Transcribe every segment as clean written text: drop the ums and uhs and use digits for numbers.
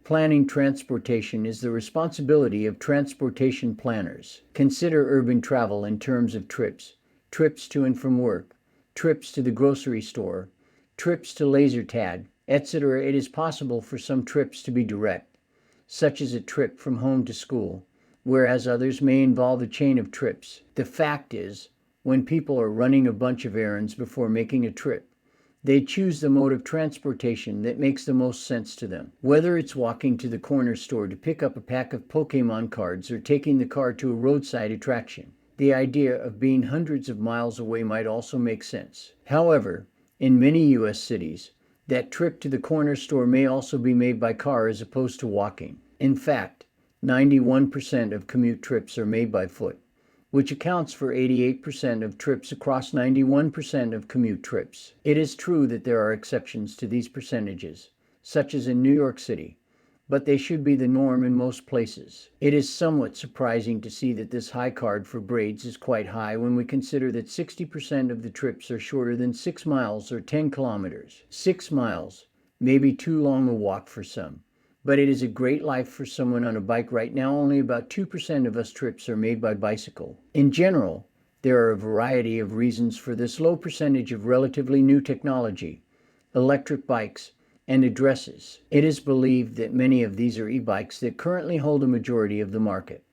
Planning transportation is the responsibility of transportation planners. Consider urban travel in terms of trips, trips to and from work, trips to the grocery store, trips to laser tag, etc. It is possible for some trips to be direct, such as a trip from home to school, whereas others may involve a chain of trips. The fact is, when people are running a bunch of errands before making a trip, they choose the mode of transportation that makes the most sense to them. Whether it's walking to the corner store to pick up a pack of Pokemon cards or taking the car to a roadside attraction, the idea of being hundreds of miles away might also make sense. However, in many U.S. cities, that trip to the corner store may also be made by car as opposed to walking. In fact, 91% of commute trips are made by foot, which accounts for 88% of trips across 91% of commute trips. It is true that there are exceptions to these percentages, such as in New York City, but they should be the norm in most places. It is somewhat surprising to see that this high card for braids is quite high when we consider that 60% of the trips are shorter than 6 miles or 10 kilometers. 6 miles may be too long a walk for some, but it is a great life for someone on a bike. Right now, only about 2% of us trips are made by bicycle. In general, there are a variety of reasons for this low percentage of relatively new technology, electric bikes, and addresses. It is believed that many of these are e-bikes that currently hold a majority of the market.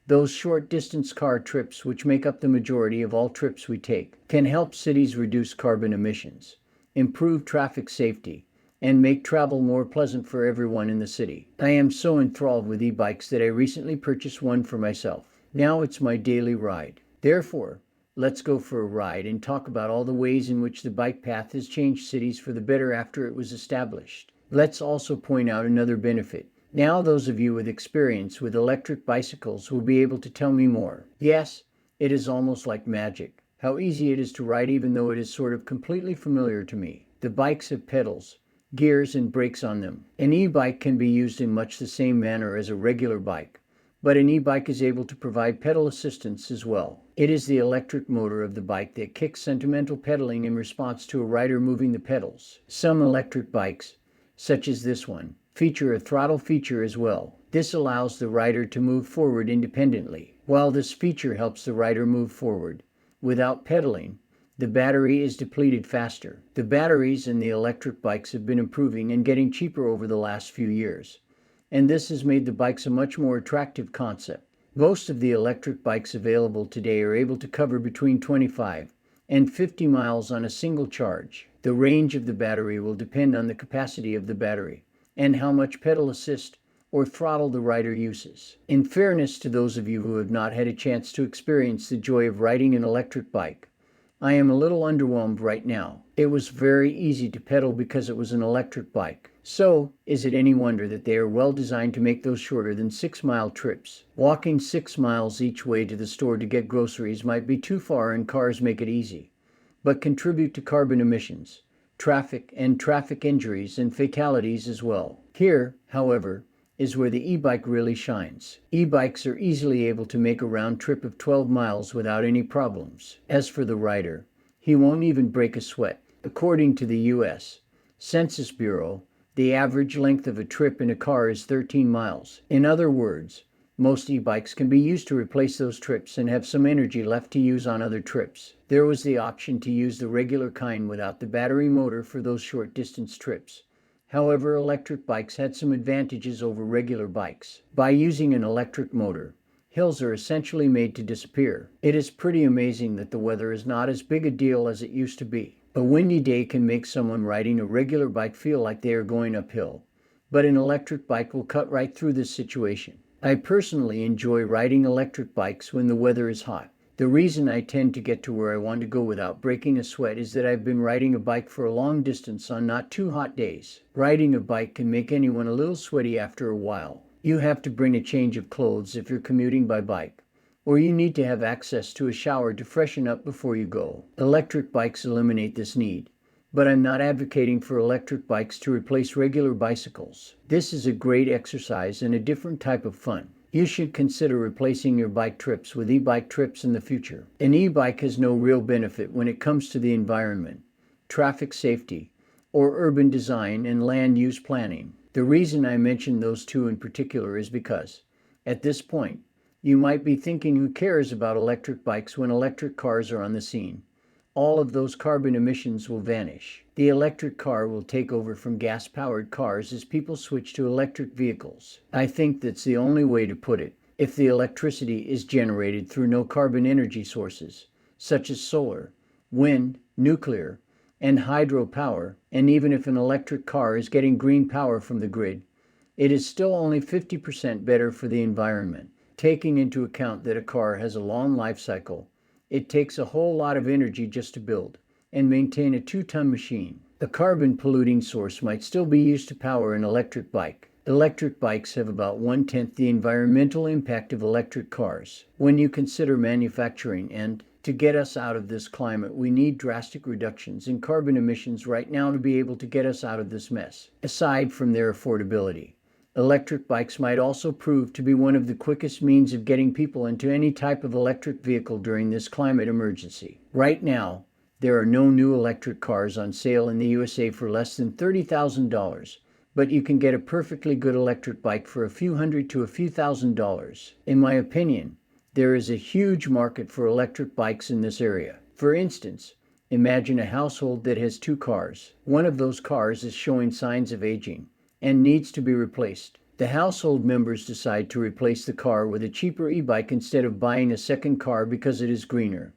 Those short-distance car trips, which make up the majority of all trips we take, can help cities reduce carbon emissions, improve traffic safety, and make travel more pleasant for everyone in the city. I am so enthralled with e-bikes that I recently purchased one for myself. Now it's my daily ride. Therefore, let's go for a ride and talk about all the ways in which the bike path has changed cities for the better after it was established. Let's also point out another benefit. Now those of you with experience with electric bicycles will be able to tell me more. Yes, it is almost like magic, how easy it is to ride, even though it is sort of completely familiar to me. The bikes have pedals, gears, and brakes on them. An e-bike can be used in much the same manner as a regular bike, but an e-bike is able to provide pedal assistance as well. It is the electric motor of the bike that kicks sentimental pedaling in response to a rider moving the pedals. Some electric bikes, such as this one, feature a throttle feature as well. This allows the rider to move forward independently. While this feature helps the rider move forward without pedaling, the battery is depleted faster. The batteries in the electric bikes have been improving and getting cheaper over the last few years, and this has made the bikes a much more attractive concept. Most of the electric bikes available today are able to cover between 25 and 50 miles on a single charge. The range of the battery will depend on the capacity of the battery and how much pedal assist or throttle the rider uses. In fairness to those of you who have not had a chance to experience the joy of riding an electric bike, I am a little underwhelmed right now. It was very easy to pedal because it was an electric bike. So, is it any wonder that they are well designed to make those shorter than 6-mile trips? Walking 6 miles each way to the store to get groceries might be too far, and cars make it easy, but contribute to carbon emissions, traffic injuries, and fatalities as well. Here, however, is where the e-bike really shines. E-bikes are easily able to make a round trip of 12 miles without any problems. As for the rider, he won't even break a sweat. According to the U.S. Census Bureau, the average length of a trip in a car is 13 miles. In other words, most e-bikes can be used to replace those trips and have some energy left to use on other trips. There was the option to use the regular kind without the battery motor for those short distance trips. However, electric bikes had some advantages over regular bikes. By using an electric motor, hills are essentially made to disappear. It is pretty amazing that the weather is not as big a deal as it used to be. A windy day can make someone riding a regular bike feel like they are going uphill, but an electric bike will cut right through this situation. I personally enjoy riding electric bikes when the weather is hot. The reason I tend to get to where I want to go without breaking a sweat is that I've been riding a bike for a long distance on not too hot days. Riding a bike can make anyone a little sweaty after a while. You have to bring a change of clothes if you're commuting by bike, or you need to have access to a shower to freshen up before you go. Electric bikes eliminate this need, but I'm not advocating for electric bikes to replace regular bicycles. This is a great exercise and a different type of fun. You should consider replacing your bike trips with e-bike trips in the future. An e-bike has no real benefit when it comes to the environment, traffic safety, or urban design and land use planning. The reason I mention those two in particular is because, at this point, you might be thinking, who cares about electric bikes when electric cars are on the scene? All of those carbon emissions will vanish. The electric car will take over from gas-powered cars as people switch to electric vehicles. I think that's the only way to put it. If the electricity is generated through no carbon energy sources, such as solar, wind, nuclear, and hydropower, and even if an electric car is getting green power from the grid, it is still only 50% better for the environment. Taking into account that a car has a long life cycle, it takes a whole lot of energy just to build and maintain a 2-ton machine. The carbon polluting source might still be used to power an electric bike. Electric bikes have about 1/10 the environmental impact of electric cars. When you consider manufacturing, and to get us out of this climate, we need drastic reductions in carbon emissions right now to be able to get us out of this mess. Aside from their affordability, electric bikes might also prove to be one of the quickest means of getting people into any type of electric vehicle during this climate emergency. Right now, there are no new electric cars on sale in the USA for less than $30,000, but you can get a perfectly good electric bike for a few hundred to a few $1,000s. In my opinion, there is a huge market for electric bikes in this area. For instance, imagine a household that has 2 cars. One of those cars is showing signs of aging and needs to be replaced. The household members decide to replace the car with a cheaper e-bike instead of buying a second car because it is greener,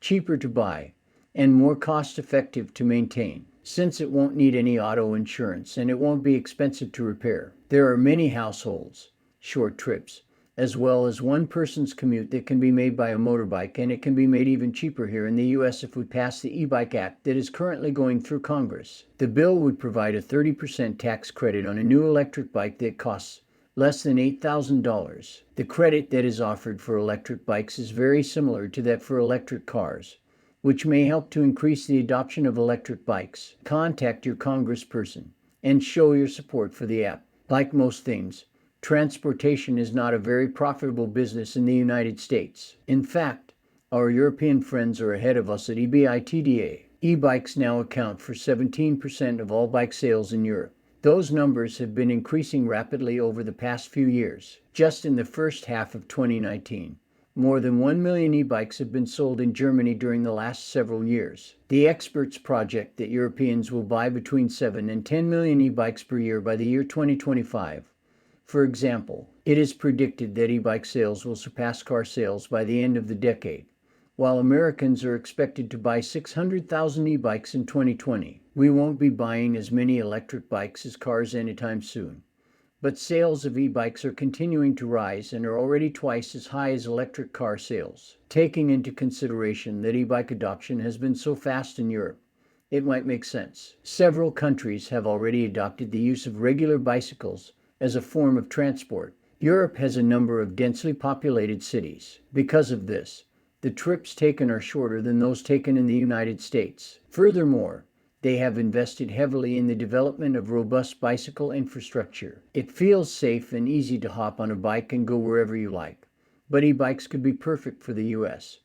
cheaper to buy, and more cost-effective to maintain, since it won't need any auto insurance and it won't be expensive to repair. There are many households, short trips, as well as one person's commute that can be made by a motorbike, and it can be made even cheaper here in the US if we pass the E-Bike Act that is currently going through Congress. The bill would provide a 30% tax credit on a new electric bike that costs less than $8,000. The credit that is offered for electric bikes is very similar to that for electric cars, which may help to increase the adoption of electric bikes. Contact your congressperson and show your support for the app. Like most things, transportation is not a very profitable business in the United States. In fact, our European friends are ahead of us at EBITDA. E-bikes now account for 17% of all bike sales in Europe. Those numbers have been increasing rapidly over the past few years. Just in the first half of 2019, more than 1 million e-bikes have been sold in Germany during the last several years. The experts project that Europeans will buy between 7 and 10 million e-bikes per year by the year 2025. For example, it is predicted that e-bike sales will surpass car sales by the end of the decade. While Americans are expected to buy 600,000 e-bikes in 2020, we won't be buying as many electric bikes as cars anytime soon. But sales of e-bikes are continuing to rise and are already twice as high as electric car sales. Taking into consideration that e-bike adoption has been so fast in Europe, it might make sense. Several countries have already adopted the use of regular bicycles as a form of transport. Europe has a number of densely populated cities. Because of this, the trips taken are shorter than those taken in the United States. Furthermore, they have invested heavily in the development of robust bicycle infrastructure. It feels safe and easy to hop on a bike and go wherever you like. But e-bikes could be perfect for the US,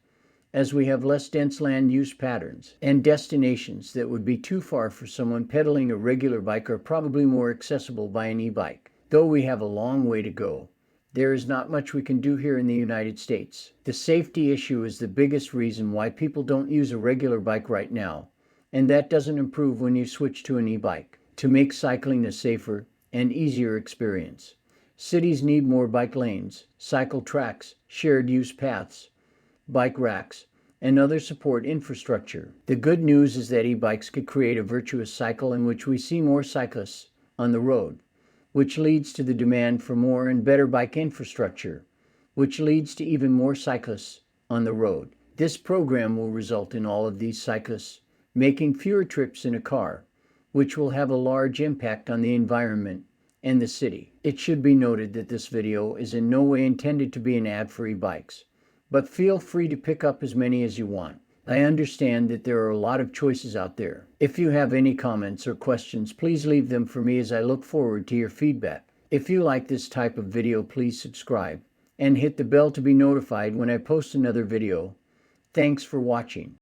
as we have less dense land use patterns, and destinations that would be too far for someone pedaling a regular bike are probably more accessible by an e-bike. Though we have a long way to go, there is not much we can do here in the United States. The safety issue is the biggest reason why people don't use a regular bike right now, and that doesn't improve when you switch to an e-bike. To make cycling a safer and easier experience, cities need more bike lanes, cycle tracks, shared use paths, bike racks, and other support infrastructure. The good news is that e-bikes could create a virtuous cycle in which we see more cyclists on the road, which leads to the demand for more and better bike infrastructure, which leads to even more cyclists on the road. This program will result in all of these cyclists making fewer trips in a car, which will have a large impact on the environment and the city. It should be noted that this video is in no way intended to be an ad for e-bikes, but feel free to pick up as many as you want. I understand that there are a lot of choices out there. If you have any comments or questions, please leave them for me as I look forward to your feedback. If you like this type of video, please subscribe and hit the bell to be notified when I post another video. Thanks for watching.